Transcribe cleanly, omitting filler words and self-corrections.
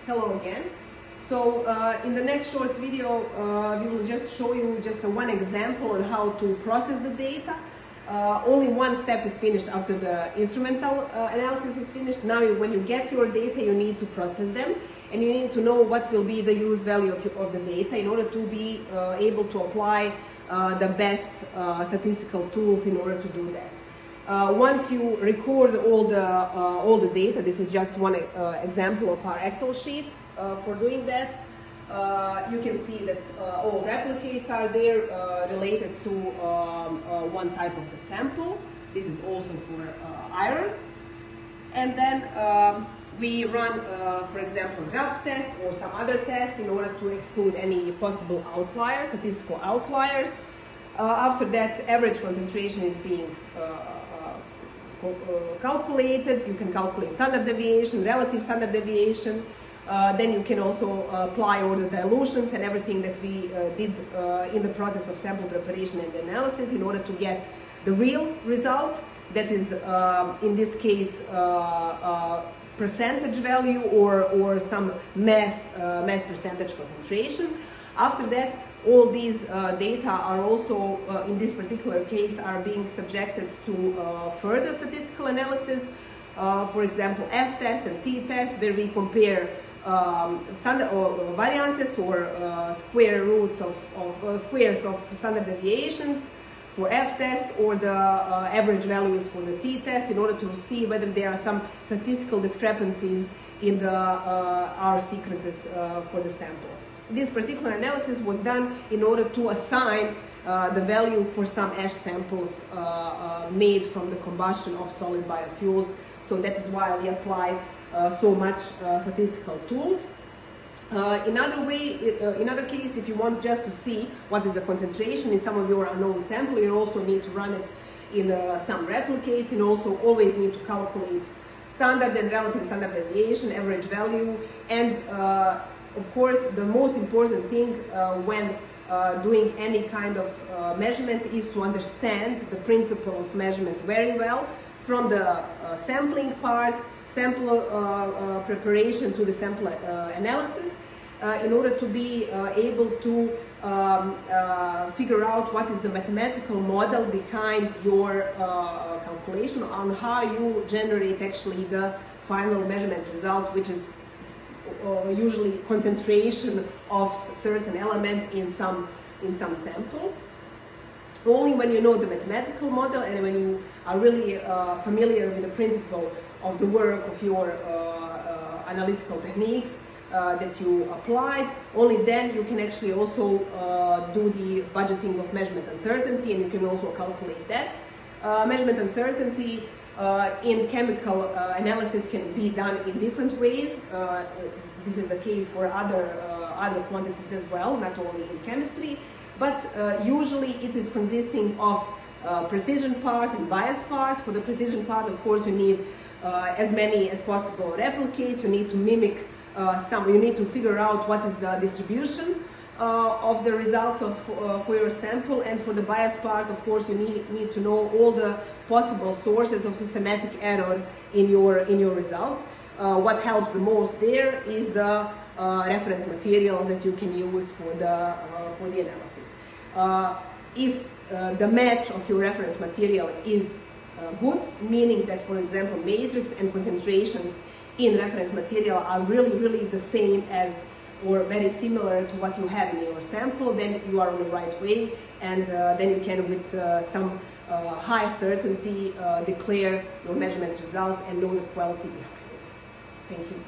Hello again. So in the next short video, we will just show you just one example on how to process the data. Only one step is finished after the instrumental analysis is finished. Now when you get your data, you need to process them, and you need to know what will be the use value of the data in order to be able to apply the best statistical tools in order to do that. Once you record all the data, this is just one example of our Excel sheet for doing that. You can see that all replicates are there related to one type of the sample. This is also for iron. And then we run, for example, Grubbs test or some other test in order to exclude any possible outliers, statistical outliers. After that, average concentration is being calculated. You can calculate standard deviation, relative standard deviation. Then you can also apply all the dilutions and everything that we did in the process of sample preparation and analysis in order to get the real result. That is, in this case, percentage value or some mass percentage concentration. After that, all these data are also, in this particular case, are being subjected to further statistical analysis. For example, F-test and T-test, where we compare standard variances or square roots of squares of standard deviations for F-test or the average values for the T-test in order to see whether there are some statistical discrepancies in the R sequences for the sample. This particular analysis was done in order to assign the value for some ash samples made from the combustion of solid biofuels. So that is why we apply so much statistical tools. In other case, if you want just to see what is the concentration in some of your unknown sample, you also need to run it in some replicates, and also always need to calculate standard and relative standard deviation, average value, and of course, the most important thing when doing any kind of measurement is to understand the principle of measurement very well, from the sampling part, sample preparation to the sample analysis, in order to be able to figure out what is the mathematical model behind your calculation on how you generate actually the final measurement result, which is usually concentration of certain element in some sample. Only when you know the mathematical model and when you are really familiar with the principle of the work of your analytical techniques that you applied, only then you can actually also do the budgeting of measurement uncertainty, and you can also calculate that. Measurement uncertainty in chemical analysis can be done in different ways. This is the case for other quantities as well, not only in chemistry. But usually it is consisting of precision part and bias part. For the precision part, of course, you need as many as possible replicates. You need to mimic you need to figure out what is the distribution of the results for your sample. And for the bias part, of course, you need to know all the possible sources of systematic error in your result. What helps the most there is the reference materials that you can use for the analysis. If the match of your reference material is good, meaning that, for example, matrix and concentrations in reference material are really the same as or very similar to what you have in your sample, then you are on the right way, and then you can, with some high certainty, declare your measurement result and know the quality behind it. Thank you.